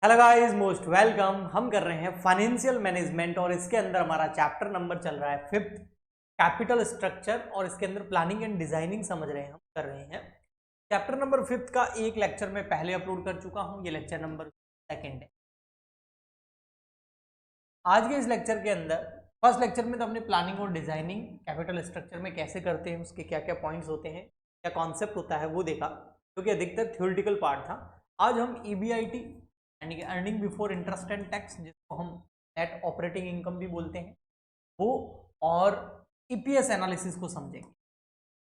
Hello guys, most welcome. हम कर रहे हैं फाइनेंशियल मैनेजमेंट और इसके अंदर हमारा चैप्टर नंबर चल रहा है 5th, कैपिटल स्ट्रक्चर। और इसके अंदर प्लानिंग एंड डिजाइनिंग समझ रहे हैं, हम कर रहे हैं। चैप्टर नंबर 5th का एक लेक्चर मैं पहले अपलोड कर चुका हूं, ये लेक्चर नंबर 2 है। आज के इस लेक्चर के अंदर फर्स्ट लेक्चर में तो हमने प्लानिंग और डिजाइनिंग कैपिटल स्ट्रक्चर में कैसे करते हैं, उसके क्या क्या पॉइंट्स होते हैं, क्या कॉन्सेप्ट होता है वो देखा, क्योंकि अधिकतर थ्योरेटिकल पार्ट था। आज हम ईबीआईटी यानी कि earning before interest and tax, जिसको हम नेट ऑपरेटिंग इनकम भी बोलते हैं, वो और ईपीएस एनालिसिस को समझेंगे।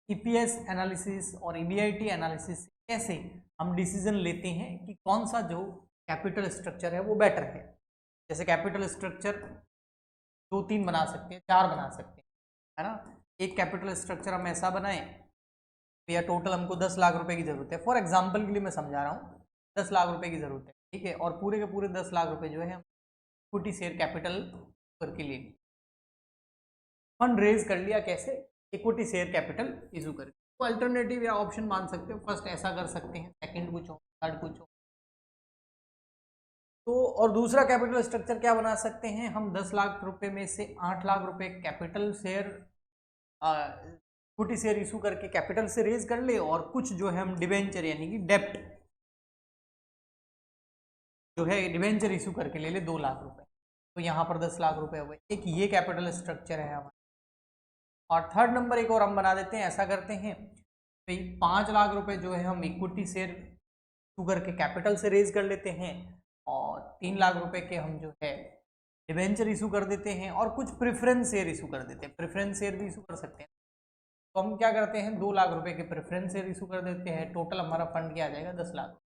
ईपीएस एनालिसिस और ईबीआईटी एनालिसिस कैसे हम डिसीजन लेते हैं कि कौन सा जो कैपिटल स्ट्रक्चर है वो बेटर है। जैसे कैपिटल स्ट्रक्चर 2-3 बना सकते हैं, 4 बना सकते हैं, है ना। एक कैपिटल स्ट्रक्चर हम ऐसा बनाएं, भैया टोटल हमको 10 लाख रुपए की जरूरत है, फॉर एग्जांपल के लिए मैं समझा रहा हूँ, 10 लाख रुपए की जरूरत है, ठीक है। और पूरे के पूरे 10 लाख रुपए जो है हम इक्विटी शेयर कैपिटल करके ले लिए, फंड रेज कर लिया। कैसे? इक्विटी शेयर कैपिटल इशू करके। तो अल्टरनेटिव या ऑप्शन मान सकते हो, फर्स्ट ऐसा कर सकते हैं, सेकंड कुछ हो, थर्ड कुछ हो। तो और दूसरा कैपिटल स्ट्रक्चर क्या बना सकते हैं हम, 10 लाख रुपए में से 8 लाख रुपए capital share, equity share issue करके कैपिटल से रेज कर ले, और कुछ जो है हम डिवेंचर यानी कि डेप्ट जो है डिवेंचर इशू करके ले ले 2 लाख रुपए। तो यहाँ पर 10 लाख रुपए हुए। एक ये कैपिटल स्ट्रक्चर है हमारा। और थर्ड नंबर एक और हम बना देते हैं, ऐसा करते हैं, तो 5 लाख रुपए जो है हम इक्विटी शेयर इशू करके कैपिटल से रेज कर लेते हैं, और 3 लाख रुपए के हम जो है डिवेंचर इशू कर देते हैं, और कुछ प्रेफरेंस शेयर इशू कर देते हैं। प्रेफरेंस शेयर भी इशू कर सकते हैं। तो हम क्या करते हैं, 2 लाख रुपए के प्रेफरेंस शेयर इशू कर देते हैं। टोटल हमारा फंड क्या आ जाएगा, 10 लाख।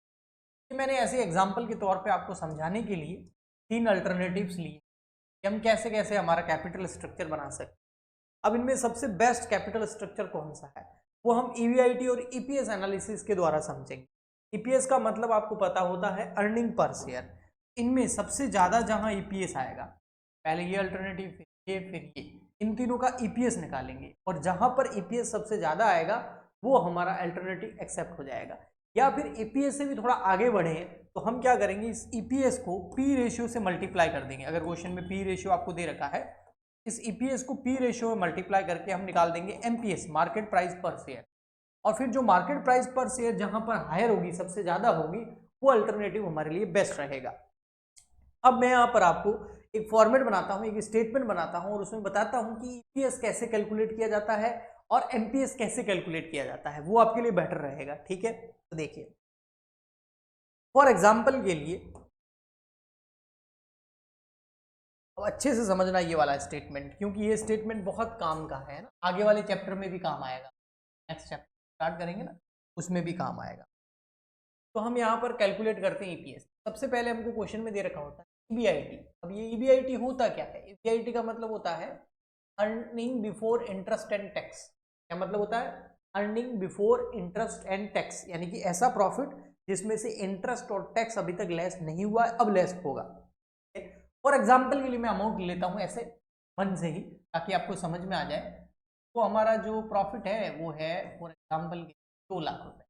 ये मैंने ऐसे एग्जाम्पल के तौर पे आपको समझाने के लिए 3 अल्टरनेटिव्स लिए कि हम कैसे कैसे हमारा कैपिटल स्ट्रक्चर बना सकते हैं। अब इनमें सबसे बेस्ट कैपिटल स्ट्रक्चर कौन सा है, वो हम ईवीआईटी और ईपीएस एनालिसिस के द्वारा समझेंगे। ईपीएस का मतलब आपको पता होता है अर्निंग पर शेयर। इनमें सबसे ज्यादा जहां ईपीएस आएगा, पहले ये अल्टरनेटिव, फिर ये, इन तीनों का ईपीएस निकालेंगे, और जहां पर ईपीएस सबसे ज्यादा आएगा वो हमारा अल्टरनेटिव एक्सेप्ट हो जाएगा। या फिर ईपीएस से भी थोड़ा आगे बढ़े तो हम क्या करेंगे, इस ईपीएस को पी रेशियो से मल्टीप्लाई कर देंगे। अगर क्वेश्चन में पी रेशियो आपको दे रखा है, इस ईपीएस को पी रेशियो में मल्टीप्लाई करके हम निकाल देंगे एमपीएस, मार्केट प्राइस पर शेयर। और फिर जो मार्केट प्राइस पर शेयर जहां पर हायर होगी, सबसे ज्यादा होगी, वो अल्टरनेटिव हमारे लिए बेस्ट रहेगा। अब मैं यहाँ पर आपको एक फॉर्मेट बनाता हूँ, एक स्टेटमेंट बनाता हूँ, और उसमें बताता हूँ कि ईपीएस कैसे कैलकुलेट किया जाता है और एमपीएस कैसे कैलकुलेट किया जाता है, वो आपके लिए बेटर रहेगा, ठीक है। तो देखिए, फॉर एग्जाम्पल के लिए अब अच्छे से समझना ये वाला स्टेटमेंट, क्योंकि ये स्टेटमेंट बहुत काम का है ना, आगे वाले चैप्टर में भी काम आएगा। नेक्स्ट चैप्टर स्टार्ट करेंगे ना, उसमें भी काम आएगा। तो हम यहाँ पर कैलकुलेट करते हैं ईपीएस। सबसे पहले हमको क्वेश्चन में दे रखा होता है ईबीआईटी। अब ये ईबीआईटी होता क्या है, ईबीआईटी का मतलब होता है earning before interest and tax. क्या मतलब होता है, earning before interest and tax, यानी कि ऐसा प्रॉफिट जिसमें से इंटरेस्ट और टैक्स अभी तक लेस नहीं हुआ है, अब लेस होगा। फॉर एग्जाम्पल के लिए मैं अमाउंट लेता हूँ ऐसे मन से ही, ताकि आपको समझ में आ जाए। तो हमारा जो प्रॉफिट है वो है फॉर एग्जाम्पल 2 लाख रुपए,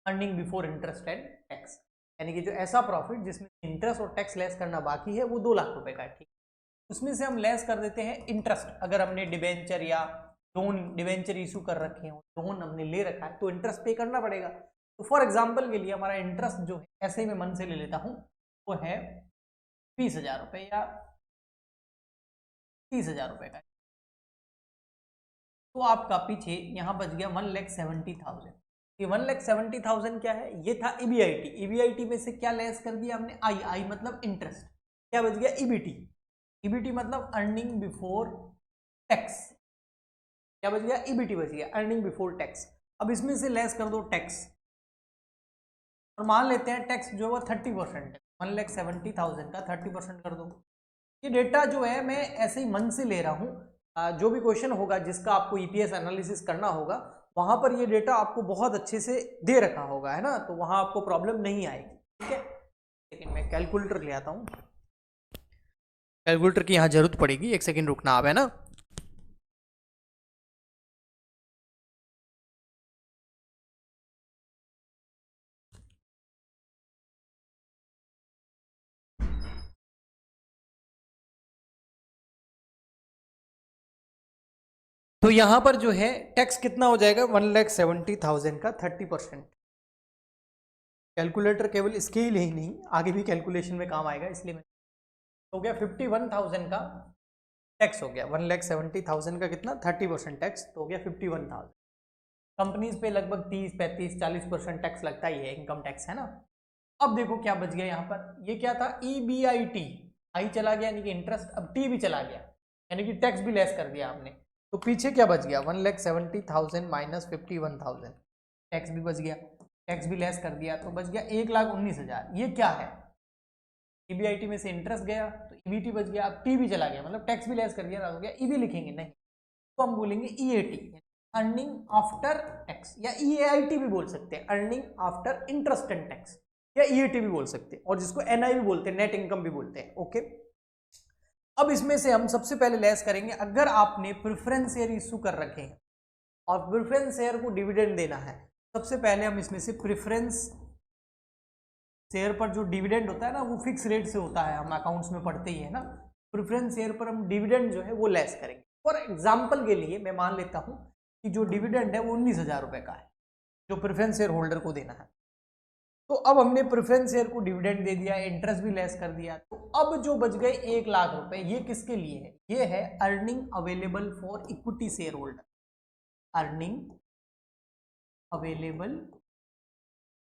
earning before interest and tax, यानी कि जो ऐसा प्रॉफिट जिसमें इंटरेस्ट और टैक्स लेस करना बाकी है वो 2 लाख रुपए का है, ठीक। उसमें से हम लेस कर देते हैं इंटरेस्ट। अगर हमने डिबेंचर या लोन, डिबेंचर इशू कर रखे हो, लोन हमने ले रखा है, तो इंटरेस्ट पे करना पड़ेगा। तो फॉर एग्जाम्पल के लिए हमारा इंटरेस्ट जो है, ऐसे ही मैं मन से ले लेता हूँ, वो है 20,000 रुपए या 30,000 रुपए का। तो आपका पीछे यहाँ बच गया 1,70,000। ये 1,70,000 क्या है, ये था ईबीआईटी। ईबीआईटी में से क्या लेस कर दिया हमने, आई, आई मतलब इंटरेस्ट। क्या बच गया, ईबीटी। ईबीटी मतलब अर्निंग बिफोर टैक्स। क्या बच गया, ईबीटी बच गया, अर्निंग बिफोर टैक्स। अब इसमें से लेस कर दो टैक्स, और मान लेते हैं टैक्स जो है वो 30% है। 1,70,000 का 30% कर दो। ये डेटा जो है मैं ऐसे ही मन से ले रहा हूँ। जो भी क्वेश्चन होगा जिसका आपको ईपीएस एनालिसिस करना होगा, वहां पर ये डेटा आपको बहुत अच्छे से दे रखा होगा, है ना, तो वहां आपको प्रॉब्लम नहीं आएगी, ठीक है। लेकिन मैं कैलकुलेटर ले आता हूँ, कैलकुलेटर की यहाँ जरूरत पड़ेगी, एक सेकेंड रुकना आप, है ना। तो यहाँ पर जो है टैक्स कितना हो जाएगा 1,70,000 का 30%। कैलकुलेटर केवल इसके ही लिए नहीं, आगे भी कैलकुलेशन में काम आएगा, इसलिए मैं हो गया 51,000 का टैक्स हो गया। 1,70,000 का कितना 30% टैक्स, तो हो गया 51,000। कंपनीज पे लगभग 30, 35, 40% टैक्स लगता ही है, इनकम टैक्स, है ना। अब देखो क्या बच गया यहाँ पर, ये क्या था EBIT, आई चला गया यानी कि इंटरेस्ट, अब टी भी चला गया यानी कि टैक्स भी लेस कर दिया आपने। तो पीछे क्या बच गया 1,70,000 माइनस 51,000, टैक्स भी बच गया, टैक्स भी लेस कर दिया, तो बच गया 1,19,000। ये क्या है, EBIT में से इंटरेस्ट गया तो EBT बच गया, अब टी भी चला गया, मतलब टैक्स भी लेस कर दिया, हो गया EB लिखेंगे नहीं, तो हम बोलेंगे EAT, अर्निंग आफ्टर टैक्स, या EAIT भी बोल सकते हैं, earning after interest and tax, या EAT भी बोल सकते हैं, और जिसको NI भी बोलते हैं, नेट इनकम भी बोलते हैं। ओके, अब इसमें से हम सबसे पहले लेस करेंगे, अगर आपने प्रेफरेंस शेयर इशू कर रखे हैं और प्रेफरेंस शेयर को डिविडेंड देना है, सबसे पहले हम इसमें से प्रेफरेंस शेयर पर जो डिविडेंड होता है ना, वो फिक्स रेट से होता है, हम अकाउंट्स में पढ़ते ही है ना। प्रेफरेंस शेयर पर हम डिविडेंड जो है वो लेस करेंगे। फॉर एग्जाम्पल के लिए मैं मान लेता हूं कि जो डिविडेंड है वो 19,000 रुपए का है, जो प्रेफरेंस शेयर होल्डर को देना है। तो अब हमने प्रेफरेंस शेयर को डिविडेंड दे दिया, इंटरेस्ट भी लेस कर दिया, तो अब जो बच गए 1,00,000 रुपए, ये किसके लिए है, ये है earning available for equity share holder, earning available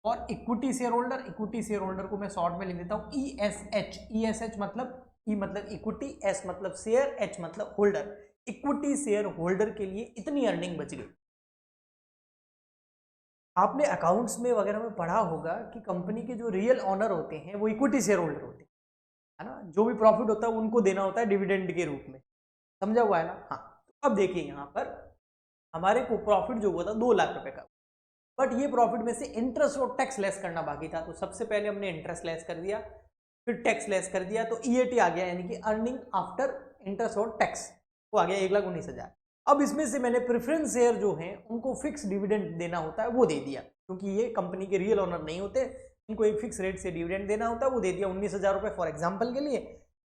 और equity share holder. Equity share holder को मैं शॉर्ट में लिख देता हूं ESH। ESH मतलब E मतलब इक्विटी, S मतलब शेयर, H मतलब होल्डर। इक्विटी शेयर होल्डर के लिए इतनी अर्निंग बच गई। आपने अकाउंट्स में वगैरह में पढ़ा होगा कि कंपनी के जो रियल ऑनर होते हैं वो इक्विटी शेयर होल्डर होते हैं, है ना। जो भी प्रॉफिट होता है उनको देना होता है डिविडेंड के रूप में, समझा हुआ है ना। हाँ, तो अब देखिए यहाँ पर हमारे को प्रॉफिट जो हुआ था 2,00,000 रुपए का, बट ये प्रॉफिट में से इंटरेस्ट और टैक्स लेस करना बाकी था, तो सबसे पहले हमने इंटरेस्ट लेस कर दिया, फिर टैक्स लेस कर दिया, तो EAT आ गया, यानी कि अर्निंग आफ्टर इंटरेस्ट और टैक्स, वो आ गया 1,19,000। अब इसमें से मैंने प्रेफरेंस शेयर जो हैं उनको फिक्स डिविडेंड देना होता है, वो दे दिया, क्योंकि ये कंपनी के रियल ओनर नहीं होते, इनको एक फिक्स रेट से डिविडेंड देना होता है, वो दे दिया 19,000 रुपए फॉर एग्जाम्पल के लिए,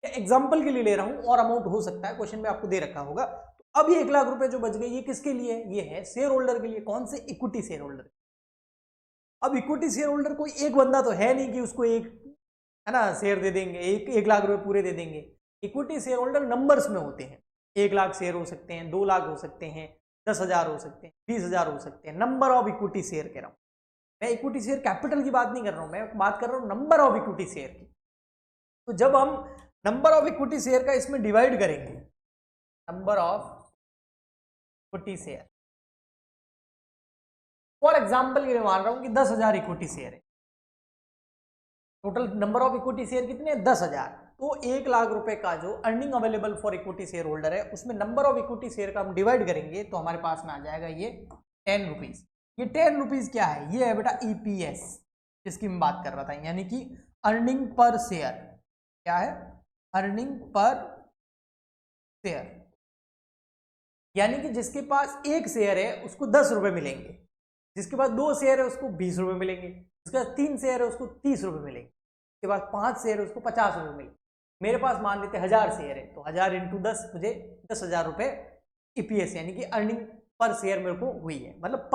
या एग्जाम्पल के लिए ले रहा हूँ, और अमाउंट हो सकता है क्वेश्चन में आपको दे रखा होगा। तो अब ये 1,00,000 रुपए जो बच गए, ये किसके लिए, ये है शेयर होल्डर के लिए। कौन से, इक्विटी शेयर होल्डर। अब इक्विटी शेयर होल्डर कोई एक बंदा तो है नहीं कि उसको एक, है ना, शेयर दे देंगे, 1,00,000 रुपए पूरे दे देंगे। इक्विटी शेयर होल्डर नंबर्स में होते हैं, 1,00,000 शेयर हो सकते हैं, 2,00,000 हो सकते हैं, 10,000 हो सकते हैं, 20,000 हो सकते हैं। नंबर ऑफ इक्विटी शेयर कह रहा हूं मैं, इक्विटी शेयर कैपिटल की बात नहीं कर रहा हूं मैं, बात कर रहा हूं नंबर ऑफ इक्विटी शेयर की। तो जब हम नंबर ऑफ इक्विटी शेयर का इसमें डिवाइड करेंगे, number of equity share, for example के लिए मान रहा हूं कि 10,000 इक्विटी शेयर है, total number of equity share कितने हैं 10,000, तो 1,00,000 रुपए का जो earning available for equity share holder है, उसमें नंबर ऑफ इक्विटी शेयर का हम डिवाइड करेंगे, तो हमारे पास में आ जाएगा ये 10 रुपीज। ये 10 रुपीज क्या है, ये है बेटा EPS, जिसकी मैं बात कर रहा था, यानी कि अर्निंग पर शेयर। क्या है, अर्निंग पर शेयर, यानी कि जिसके पास एक शेयर है उसको 10 रुपए मिलेंगे, जिसके पास 2 शेयर है उसको 20 रुपए मिलेंगे, जिसके पास 3 शेयर है उसको 30 रुपए मिलेंगे, के पास 5 शेयर है उसको 50 रुपए मिले। मेरे पास मान लेते 1,000 शेयर है, तो 1,000 इंटू 10 मुझे 10,000 रुपए EPS यानी कि अर्निंग पर शेयर मेरे को हुई है, मतलब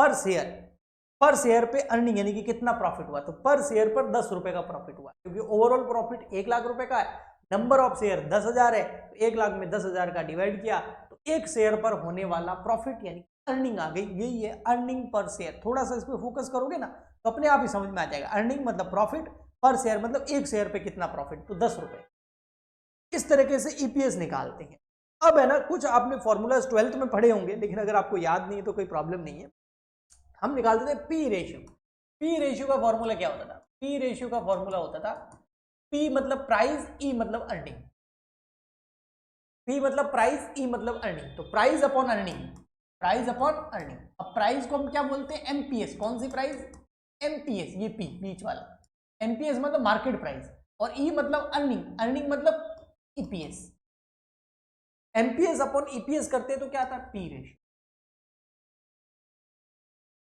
पर शेयर पे अर्निंग यानी कि कितना प्रॉफिट हुआ, तो पर शेयर पर 10 रुपए का प्रॉफिट हुआ, क्योंकि ओवरऑल प्रॉफिट 1,00,000 रुपए का है, नंबर ऑफ शेयर 10,000 है, तो 1,00,000 में 10,000 का डिवाइड किया, तो एक शेयर पर होने वाला प्रॉफिट यानी अर्निंग आ गई, यही है अर्निंग पर शेयर। थोड़ा सा इस पर फोकस करोगे ना तो अपने आप ही समझ में आ जाएगा, अर्निंग मतलब प्रॉफिट, पर शेयर मतलब एक शेयर पे कितना प्रॉफिट, तो 10 रुपए। इस तरीके से EPS निकालते हैं। अब है ना, कुछ आपने फॉर्मूलाज 12th में पढ़े होंगे, लेकिन अगर आपको याद नहीं है तो कोई प्रॉब्लम नहीं है। हम निकालते थे P रेशियो। P रेशियो का फॉर्मूला क्या होता था, P रेशियो का फॉर्मूला होता था P मतलब प्राइस, E मतलब अर्निंग। P मतलब प्राइस, E मतलब अर्निंग, तो price upon earning, price upon earning. अब प्राइस को हम क्या बोलते हैं, MPS। कौन सी प्राइस, MPS, ये P बीच वाला, MPS मतलब मार्केट प्राइस, और E मतलब अर्निंग, अर्निंग मतलब EPS। MPS अपॉन EPS करते तो क्या था, P रेशियो।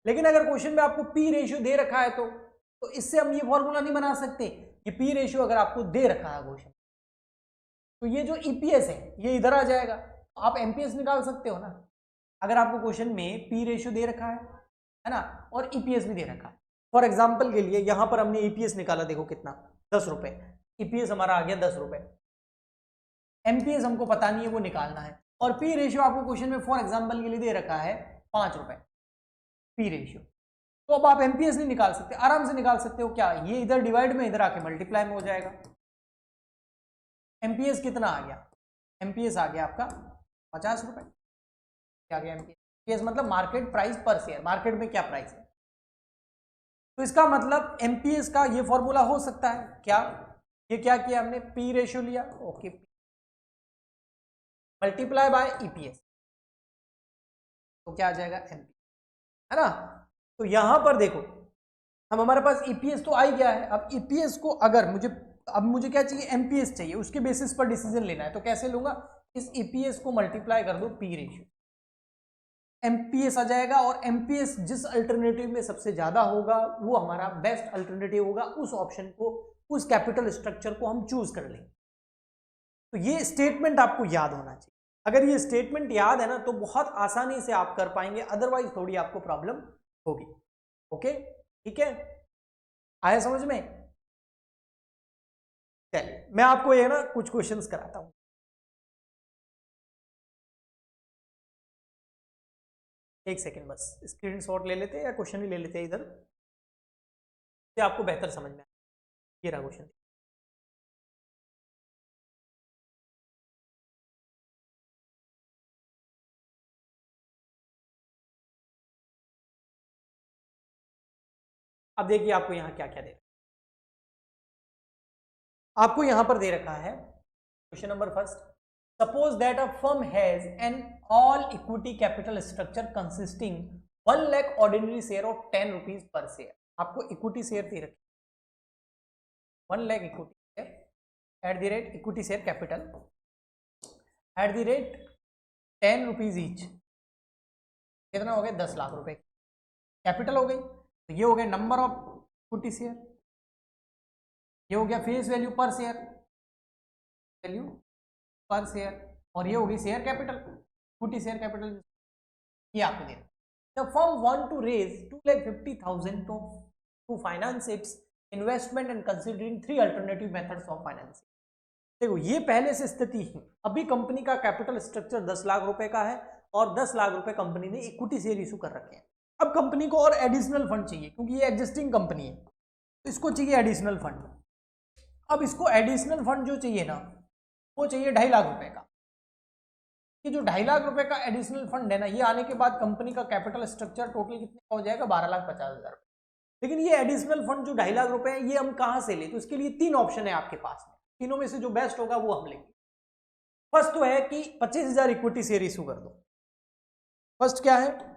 लेकिन अगर क्वेश्चन में आपको P रेशियो दे रखा है तो इससे हम ये फॉर्मूला नहीं बना सकते। ये P रेशियो अगर आपको दे रखा है क्वेश्चन, तो ये जो EPS है ये इधर आ जाएगा, तो आप MPS निकाल सकते हो ना। अगर आपको क्वेश्चन में पी रेशियो दे रखा है ना, और ईपीएस भी दे रखा है, फॉर एग्जांपल के लिए यहां पर हमने ईपीएस निकाला, देखो कितना 10 रुपए, ईपीएस हमारा आ गया 10 रुपए, एमपीएस हमको पता नहीं है, वो निकालना है, और पी रेशियो आपको क्वेश्चन में फॉर एग्जांपल के लिए दे रखा है 5 रुपए पी रेशियो। तो अब आप एमपीएस नहीं निकाल सकते, आराम से निकाल सकते हो, क्या ये इधर डिवाइड में इधर आके मल्टीप्लाई में हो जाएगा। एमपीएस कितना आ गया, एमपीएस आ गया आपका 50 रुपए, क्या गया एमपीएस मतलब मार्केट प्राइस पर शेयर, मार्केट में क्या प्राइस है। तो इसका मतलब एमपीएस का ये फॉर्मूला हो सकता है क्या, ये क्या किया हमने, पी रेशियो लिया, ओके, मल्टीप्लाई बाय ईपीएस, तो क्या आ जाएगा एमपीएस, है ना। तो यहां पर देखो, अब हमारे पास ईपीएस तो आ ही गया है, अब ईपीएस को अगर मुझे क्या चाहिए, एमपीएस चाहिए, उसके बेसिस पर डिसीजन लेना है, तो कैसे लूंगा, इस ईपीएस को मल्टीप्लाई कर दो पी रेशियो, एमपीएस आ जाएगा, और एमपीएस जिस अल्टरनेटिव में सबसे ज्यादा होगा वो हमारा बेस्ट अल्टरनेटिव होगा, उस ऑप्शन को, उस कैपिटल स्ट्रक्चर को हम चूज कर लेंगे। तो ये स्टेटमेंट आपको याद होना चाहिए, अगर ये स्टेटमेंट याद है ना तो बहुत आसानी से आप कर पाएंगे, अदरवाइज थोड़ी आपको प्रॉब्लम होगी। ओके, ठीक है, आया समझ में। चलिए मैं आपको ये ना कुछ क्वेश्चंस कराता हूं, एक सेकेंड बस स्क्रीनशॉट ले लेते हैं या क्वेश्चन ही ले लेते हैं इधर से, आपको बेहतर समझ में आए। ये रहा क्वेश्चन, अब देखिए आपको यहां क्या क्या दे रखा है, आपको यहां पर दे रखा है question number first, suppose that a firm has an all equity capital structure consisting 1 lakh ordinary share of 10 rupees per share. आपको इक्विटी शेयर दे रखी 1 lakh equity share at the rate, equity share capital at the rate 10 rupees each, कितना हो गया 10 लाख रुपए capital हो गई। तो ये हो गया नंबर ऑफ इक्विटी शेयर, ये हो गया फेस वैल्यू पर शेयर, वैल्यू पर शेयर, और ये हो गई share capital, equity share capital, ये आपको दे रहा। The firm want to raise 2,50,000 to finance its investment and considering 3 alternative methods of financing. देखो ये पहले से स्थिति है, अभी कंपनी का कैपिटल स्ट्रक्चर 10 लाख रुपए का है, और 10 लाख रुपए कंपनी ने इक्विटी शेयर इशू कर रखे हैं। अब कंपनी को और एडिशनल फंड चाहिए, क्योंकि ये एग्जिस्टिंग कंपनी है, तो इसको चाहिए एडिशनल फंड। अब इसको एडिशनल फंड जो चाहिए ना, वो चाहिए 2.5 लाख रुपए का। ये जो 2.5 लाख रुपए का एडिशनल फंड है ना, ये आने के बाद कंपनी का कैपिटल स्ट्रक्चर टोटल कितने का हो जाएगा, 12,50,000 रुपए। लेकिन ये एडिशनल फंड जो 2.5 लाख रुपए है, ये हम कहां से ले, तो इसके लिए 3 ऑप्शन है आपके पास में, तीनों में से जो बेस्ट होगा वो हम लेंगे। फर्स्ट तो है कि 25,000 इक्विटी शेयर इशू कर दो। फर्स्ट क्या है,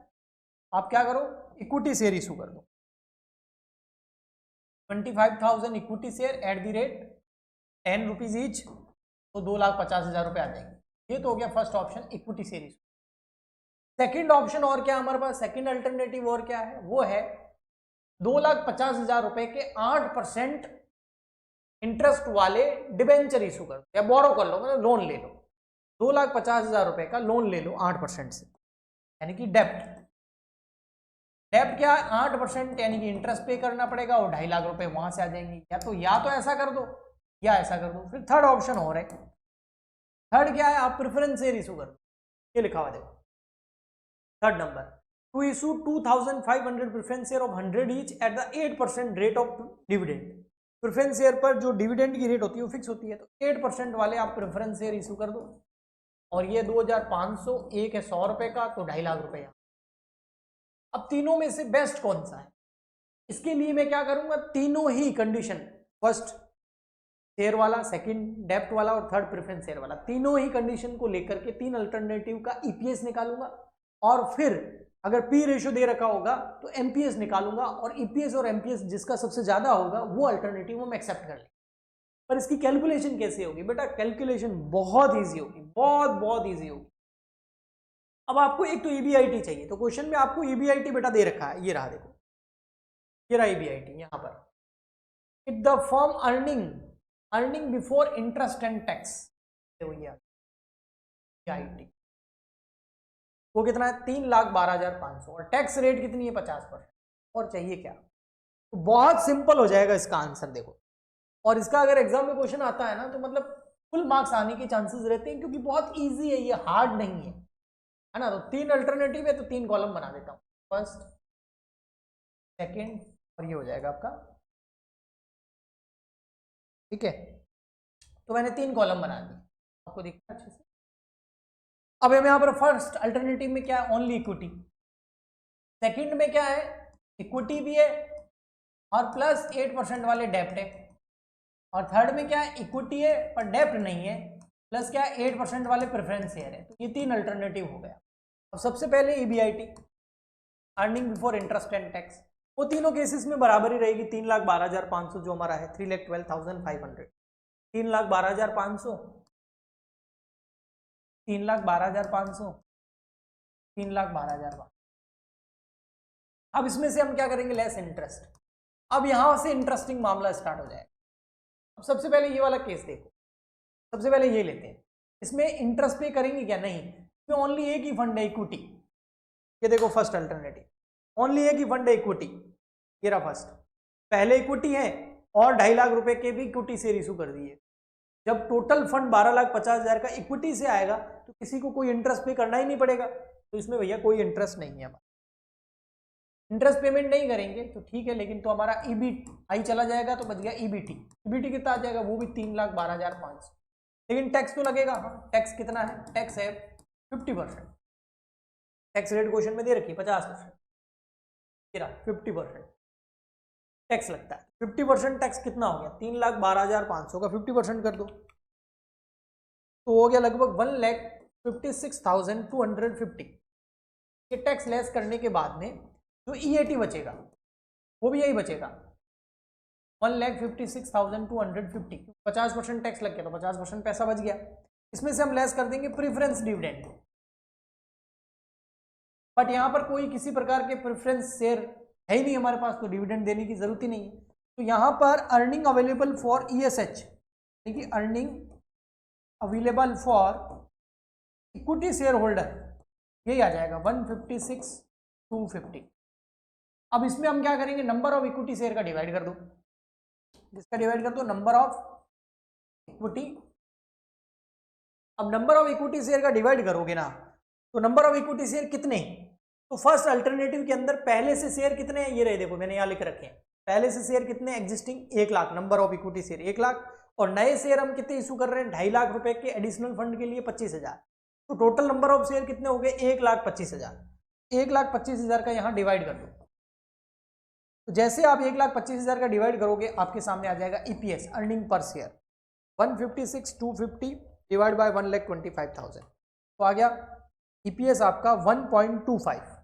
आप क्या करो, इक्विटी शेयर इशू कर दो, 25,000 equity share at the rate 10 rupees each, तो 2,50,000 रुपए आ जाएंगे। ये तो हो गया first option, equity share issue. Second option और क्या हमारे पास, सेकंड अल्टरनेटिव और क्या है, वो है 2,50,000 रुपए के 8% इंटरेस्ट वाले डिबेंचर इशू कर दो, या बोरो कर लो, मतलब लोन ले लो, 2,50,000 रुपए का लोन ले लो 8% से, यानी कि डेप्ट। डेप्ट क्या है, 8%, यानी कि इंटरेस्ट पे करना पड़ेगा, और 2.5 लाख रुपए वहां से आ जाएंगे। या तो ऐसा कर दो या ऐसा कर दो। फिर थर्ड ऑप्शन हो रहा है, थर्ड क्या है, आप प्रेफरेंस शेयर इशू कर दो, ये लिखा हुआ देखो third number, to issue 2,500 preference share of 100 each at the 8% rate of dividend. Preference share पर जो डिविडेंड की रेट होती है वो फिक्स होती है, तो 8% वाले आप प्रेफरेंस शेयर इशू कर दो, और ये 2,500, एक है 100 रुपए का, तो 2.5 लाख रुपए। अब तीनों में से बेस्ट कौन सा है, इसके लिए मैं क्या करूंगा, तीनों ही कंडीशन, फर्स्ट शेयर वाला, सेकंड डेप्ट वाला, और थर्ड प्रेफरेंस शेयर वाला, तीनों ही कंडीशन को लेकर के 3 अल्टरनेटिव का ईपीएस निकालूंगा, और फिर अगर पी रेशियो दे रखा होगा तो एमपीएस निकालूंगा, और ईपीएस और एमपीएस जिसका सबसे ज्यादा होगा वो अल्टरनेटिव हम एक्सेप्ट कर लेंगे। पर इसकी कैलकुलेशन कैसे होगी बेटा, कैलकुलेशन बहुत ईजी होगी, बहुत बहुत ईजी होगी। अब आपको एक तो ईबीआईटी चाहिए, तो क्वेश्चन में आपको ईबीआईटी बेटा दे रखा है, ये रहा देखो, ये रहा ईबीआईटी यहां पर, if the firm earning before interest and tax, EBIT वो कितना है 3,12,500 और टैक्स रेट कितनी है 50%। और चाहिए क्या? तो बहुत सिंपल हो जाएगा इसका आंसर देखो। और इसका अगर एग्जाम में क्वेश्चन आता है ना तो मतलब फुल मार्क्स आने के चांसेस रहते हैं, क्योंकि बहुत इजी है, ये हार्ड नहीं है ना। तो 3 अल्टरनेटिव है तो 3 कॉलम बना देता हूँ, फर्स्ट सेकेंड और ये हो जाएगा आपका, ठीक है। तो मैंने 3 कॉलम बना दिए, आपको दिखता है अच्छे से। अब हम यहाँ पर फर्स्ट अल्टरनेटिव में क्या है, ओनली इक्विटी। सेकंड में क्या है, इक्विटी भी है और प्लस 8% वाले डेप्ट है। और थर्ड में क्या है, इक्विटी है पर डेप्ट नहीं है, प्लस क्या है 8% वाले प्रेफरेंस शेयर है। तो ये 3 अल्टरनेटिव हो गया। अब सबसे पहले EBIT, earning before interest and tax, वो तीनों केसेस में बराबर ही रहेगी। 3,12,500 जो हमारा है, 3,12,500, 3,12,500, 3,12,500, 3,12,500। अब इसमें से हम क्या करेंगे, लेस इंटरेस्ट। अब यहां से इंटरेस्टिंग मामला स्टार्ट हो जाएगा। अब सबसे पहले ये वाला केस देखो, सबसे पहले ये लेते हैं। इसमें इंटरेस्ट पे करेंगे क्या, नहीं, इसमें ओनली एक ही फंड है, इक्विटी। ये देखो फर्स्ट अल्टरनेटिव, ओनली एक ही फंड है, इक्विटी। ये रहा फर्स्ट, पहले इक्विटी है और 2.5 लाख रुपए के भी इक्विटी शेयर इशू कर दिए। जब टोटल फंड 12,50,000 का इक्विटी से आएगा तो किसी को कोई इंटरेस्ट पे करना ही नहीं पड़ेगा। तो इसमें भैया कोई इंटरेस्ट नहीं है, हमारा इंटरेस्ट पेमेंट नहीं करेंगे तो ठीक है। लेकिन तो हमारा EBIT चला जाएगा तो बच गया EBT कितना आ जाएगा, वो भी 3,12,500। लेकिन टैक्स तो लगेगा। हाँ, टैक्स कितना है, टैक्स है 50%। टैक्स रेट क्वेश्चन में दे रखी 50%, 50% टैक्स लगता है। 50% टैक्स कितना हो गया, 3,12,500 का 50% कर दो तो हो गया लगभग 1,56,250। ये टैक्स लेस करने के बाद में जो EAT बचेगा वो भी यही बचेगा, 1,56,250। 50% टैक्स लग गया तो 50% पैसा बच गया। इसमें से हम लेस कर देंगे प्रेफरेंस डिविडेंड, बट यहां पर कोई किसी प्रकार के प्रेफरेंस शेयर है ही नहीं हमारे पास, तो डिविडेंड देने की जरूरत ही नहीं है। तो यहां पर अर्निंग अवेलेबल फॉर ESH, देखिए earning available for equity share holder, यही आ जाएगा 156,250। अब इसमें हम क्या करेंगे, नंबर ऑफ इक्विटी शेयर का डिवाइड कर दो, जिसका डिवाइड कर दो नंबर ऑफ इक्विटी। अब नंबर ऑफ इक्विटी शेयर का डिवाइड करोगे ना तो नंबर ऑफ इक्विटी शेयर कितने, तो फर्स्ट अल्टरनेटिव के अंदर पहले से शेयर कितने हैं, ये रहे देखो मैंने यहाँ लिख रखे हैं। पहले से शेयर कितने, existing 1 lakh, number of equity share 1 lakh, और नए शेयर हम कितने इशू कर रहे हैं, 2.5 लाख रुपए के एडिशनल फंड के लिए 25,000। तो टोटल नंबर ऑफ शेयर कितने हो गए, 1,25,000। 1,25,000 का यहाँ डिवाइड कर दो। तो जैसे आप 1,25,000 का डिवाइड करोगे आपके सामने आ जाएगा EPS, earning per share 156,250 divide by 1,25,000। तो आ गया EPS आपका 1.25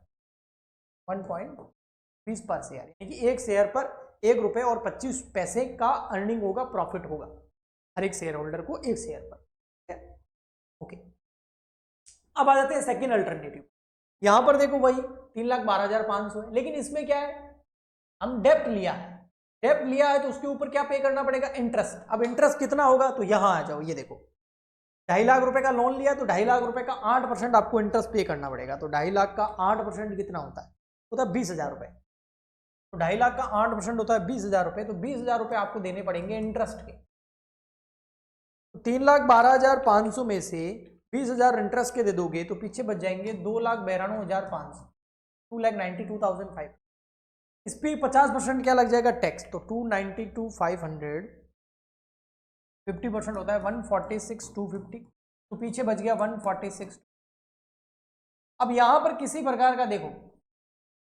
पर शेयर, यानी कि एक शेयर पर ₹1.25 का अर्निंग होगा, प्रॉफिट होगा हर एक शेयर होल्डर को एक शेयर पर। ओके, अब आ जाते हैं सेकेंड अल्टरनेटिव। यहां पर देखो वही 3,12,500 है, लेकिन इसमें क्या है, हम डेप्ट लिया है। डेप्ट लिया है तो उसके ऊपर क्या पे करना पड़ेगा, इंटरेस्ट। अब इंटरेस्ट कितना होगा, तो यहां आ जाओ, ये देखो 2.5 लाख रुपए का लोन लिया तो 2.5 लाख रुपए का 8% आपको इंटरेस्ट पे करना पड़ेगा। तो 2.5 लाख का 8% कितना होता है, 20,000 रुपए। तो 2.5 लाख का 8% होता है 20,000 रुपए। तो 20,000 रुपए आपको देने पड़ेंगे इंटरेस्ट के। तो 3,12,500 में से 20,000 इंटरेस्ट के दे दोगे तो पीछे बच जाएंगे 2,92,500, 2,92,500। इस पे 50% क्या लग जाएगा, टैक्स। तो 292,500 50% होता है 146,250। तो पीछे बच गया 146। अब यहां पर किसी प्रकार का देखो,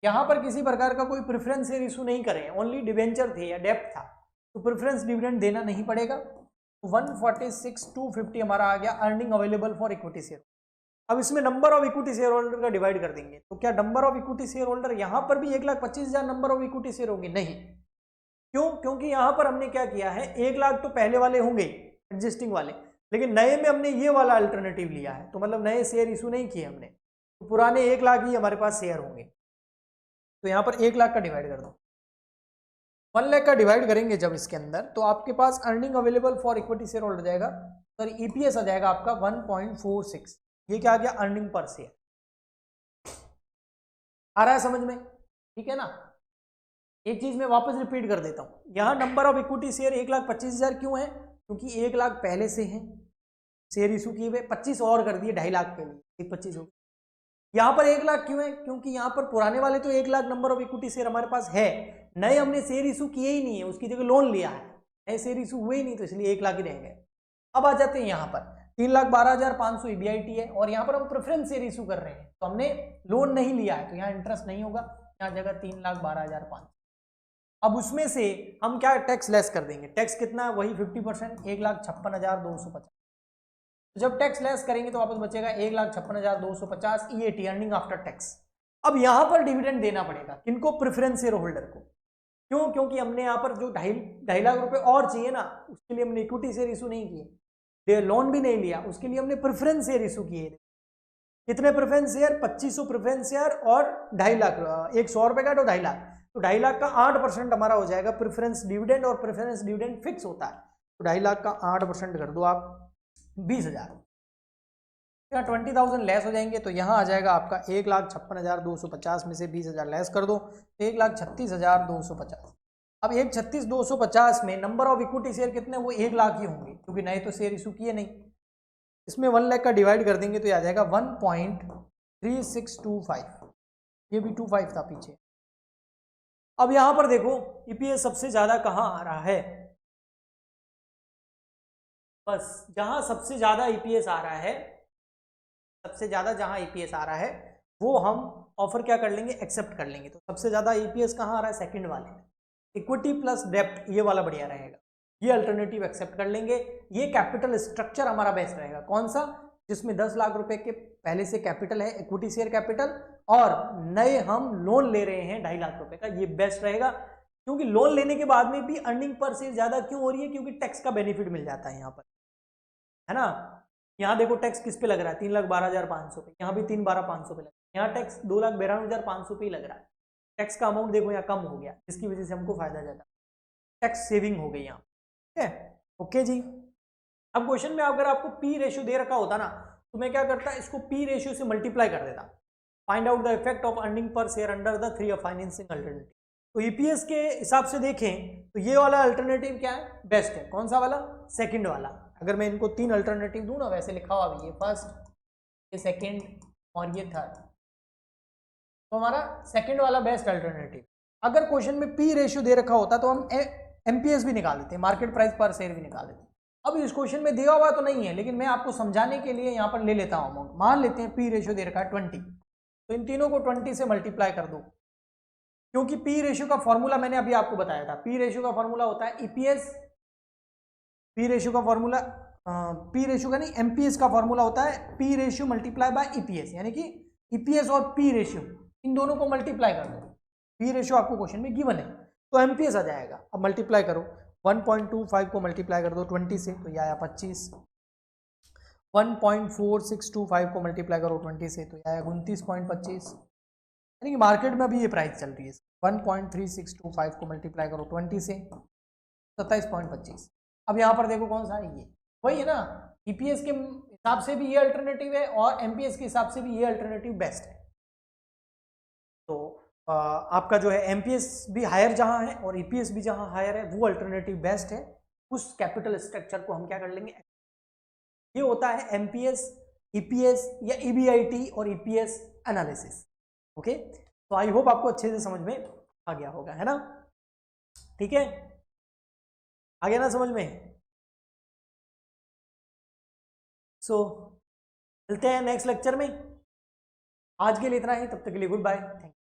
यहां पर किसी प्रकार का कोई प्रेफरेंस शेयर इशू नहीं करें, ओनली डिवेंचर थे या डेप्ट था, तो प्रेफरेंस डिविडेंड देना नहीं पड़ेगा। तो 146,250 हमारा आ गया earning available for equity share. अब इसमें number of equity share holder का डिवाइड कर देंगे। तो क्या number of equity share holder यहां पर भी 1,25,000 नंबर ऑफ इक्विटी शेयर होंगे, नहीं। क्यों, क्योंकि यहां पर हमने क्या किया है, 1 लाख तो पहले वाले होंगे एग्जिस्टिंग वाले, लेकिन नए में हमने ये वाला अल्टरनेटिव लिया है। तो मतलब नए शेयर इशू नहीं किए हमने, तो पुराने 1 लाख ही हमारे पास शेयर होंगे। तो यहां पर 1 लाख का डिवाइड कर दो, 1 लाख का डिवाइड करेंगे जब इसके अंदर, तो आपके पास earning available for equity share holder जाएगा, सॉरी EPS आ जाएगा आपका 1.46। ये क्या आ गया, अर्निंग पर शेयर। आ रहा है समझ में? ठीक है ना। एक चीज मैं वापस रिपीट कर देता हूं, यहाँ नंबर ऑफ इक्विटी शेयर 1,25,000 क्यों है? क्योंकि 1 लाख पहले से हैं शेयर इशू किए हुए, 25 और कर दिए 2.5 लाख के लिए, 25 हो गए। यहाँ पर 1 लाख क्यों है? क्योंकि यहाँ पर पुराने वाले तो 1 lakh number of equity share हमारे पास है, नए हमने शेयर इशू किए ही नहीं है, उसकी जगह लोन लिया है, नए शेयर इशू हुए ही नहीं, तो इसलिए 1 लाख ही रह गए। अब आ जाते हैं यहाँ पर 3,12,500 EBIT है और यहाँ पर हम प्रेफरेंस शेयर इशू कर रहे हैं, तो हमने लोन नहीं लिया है तो यहाँ इंटरेस्ट नहीं होगा, यहाँ जगह 3,12,500। अब उसमें से हम क्या टैक्स लेस कर देंगे, टैक्स कितना है? वही 50%, 1,56,250। तो जब टैक्स लेस करेंगे तो वापस बचेगा 1,56,250 EAT, अर्निंग आफ्टर टैक्स। अब यहां पर डिविडेंड देना पड़ेगा किनको? प्रेफरेंस शेयर होल्डर को। क्यों? क्योंकि हमने यहाँ पर जो 2.5 लाख रुपए और चाहिए ना, उसके लिए हमने इक्विटी शेयर इशू नहीं किए, लोन भी नहीं लिया, उसके लिए हमने प्रेफरेंस शेयर इशू किए। कितने प्रेफरेंस शेयर? 2500 प्रेफरेंस शेयर और 2.5 लाख, एक 100 रुपए का तो 2.5 लाख, तो 2.5 लाख का 8% हमारा हो जाएगा प्रेफरेंस डिविडेंड, और प्रेफरेंस डिविडेंड फिक्स होता है, तो 2.5 लाख का 8% कर दो आप 20,000, 20,000 लेस हो जाएंगे, तो यहाँ आ जाएगा आपका 1,56,250 में से 20,000 लेस कर दो, तो 1,36,250। अब 1,36,250 में नंबर ऑफ इक्विटी शेयर कितने? वो 1 लाख ही होंगे, क्योंकि नए तो शेयर इशू किए नहीं। इसमें 1 लाख का डिवाइड कर देंगे तो ये आ जाएगा 1.3625, ये भी 25 था पीछे। अब यहां पर देखो ईपीएस सबसे ज्यादा कहां आ रहा है? बस जहां सबसे ज्यादा ईपीएस आ रहा है, सबसे ज्यादा जहां ईपीएस आ रहा है वो हम ऑफर क्या कर लेंगे? एक्सेप्ट कर लेंगे। तो सबसे ज्यादा ईपीएस कहां आ रहा है? सेकंड वाले में, इक्विटी प्लस डेप्ट, ये वाला बढ़िया रहेगा, ये अल्टरनेटिव एक्सेप्ट कर लेंगे। ये कैपिटल स्ट्रक्चर हमारा बेस्ट रहेगा। कौन सा? जिसमें 10 लाख रुपए के पहले से कैपिटल है, इक्विटी शेयर कैपिटल, और नए हम लोन ले रहे हैं 2.5 लाख रुपए का, ये बेस्ट रहेगा। क्योंकि लोन लेने के बाद में भी अर्निंग पर शेयर ज्यादा क्यों हो रही है? क्योंकि टैक्स का बेनिफिट मिल जाता है यहाँ पर, है ना। यहाँ देखो टैक्स किस पे लग रहा है? 3,12,500 पे, यहाँ भी 3,12,500 पे लग रहा है, यहाँ टैक्स 2,92,500 पे ही लग रहा है। टैक्स का अमाउंट देखो यहाँ कम हो गया, जिसकी वजह से हमको फायदा ज्यादा, टैक्स सेविंग हो गई यहाँ, ठीक है। ओके जी। अब क्वेश्चन में अगर आपको पी रेशियो दे रखा होता ना, तो मैं क्या करता, इसको पी रेशियो से मल्टीप्लाई कर देता। Find out the effect of earning per share under the 3 financing alternative. तो ईपीएस के हिसाब से देखें तो ये वाला अल्टरनेटिव क्या है? बेस्ट है। कौन सा वाला? सेकंड वाला। अगर मैं इनको 3 अल्टरनेटिव दूं ना, वैसे लिखा हुआ भी, ये फर्स्ट, ये सेकंड और ये थर्ड, तो हमारा सेकंड वाला बेस्ट अल्टरनेटिव। अगर क्वेश्चन में पी रेशियो दे रखा होता तो हम एमपीएस भी निकाल लेते, मार्केट प्राइस पर शेयर भी निकाल लेते। अब इस क्वेश्चन में दिया हुआ तो नहीं है, लेकिन मैं आपको समझाने के लिए यहाँ पर ले लेता हूँ अमाउंट। मान लेते हैं पी रेशियो दे रखा है 20, तो इन तीनों को 20 से मल्टीप्लाई कर दो, क्योंकि पी रेशियो का फॉर्मूला मैंने अभी आपको बताया था। पी रेशियो का फॉर्मूला होता है ईपीएस, पी रेशियो का फॉर्मूला, पी रेशियो का नहीं, एमपीएस का फॉर्मूला होता है P ratio multiply by EPS, यानी कि ईपीएस और पी रेशियो इन दोनों को मल्टीप्लाई कर दो। पी रेशियो आपको क्वेश्चन में गिवन है, तो एमपीएस आ जाएगा। अब मल्टीप्लाई करो, 1.25 को मल्टीप्लाई कर दो 20 से, तो यह आया 25। 1.4625 को मल्टीप्लाई करो 20 से, तो यह आया 29.25, यानी कि मार्केट में अभी ये प्राइस चल रही है। 1.3625 को मल्टीप्लाई करो 20 से, 27.25। अब यहाँ पर देखो कौन सा है, ये वही है ना। ईपीएस के हिसाब से भी ये अल्टरनेटिव है और एमपीएस के हिसाब से भी ये अल्टरनेटिव बेस्ट है। तो आपका जो है एमपीएस भी हायर जहां है और ईपीएस भी जहां हायर है, वो अल्टरनेटिव बेस्ट है। उस कैपिटल स्ट्रक्चर को हम क्या कर लेंगे? ये होता है एमपीएस, ईपीएस या ईबीआईटी और ईपीएस एनालिसिस। ओके, तो आई होप आपको अच्छे से समझ में आ गया होगा, है ना। ठीक है, आ गया ना समझ में। सो मिलते हैं नेक्स्ट लेक्चर में। आज के लिए इतना ही, तब तक के लिए गुड बाय।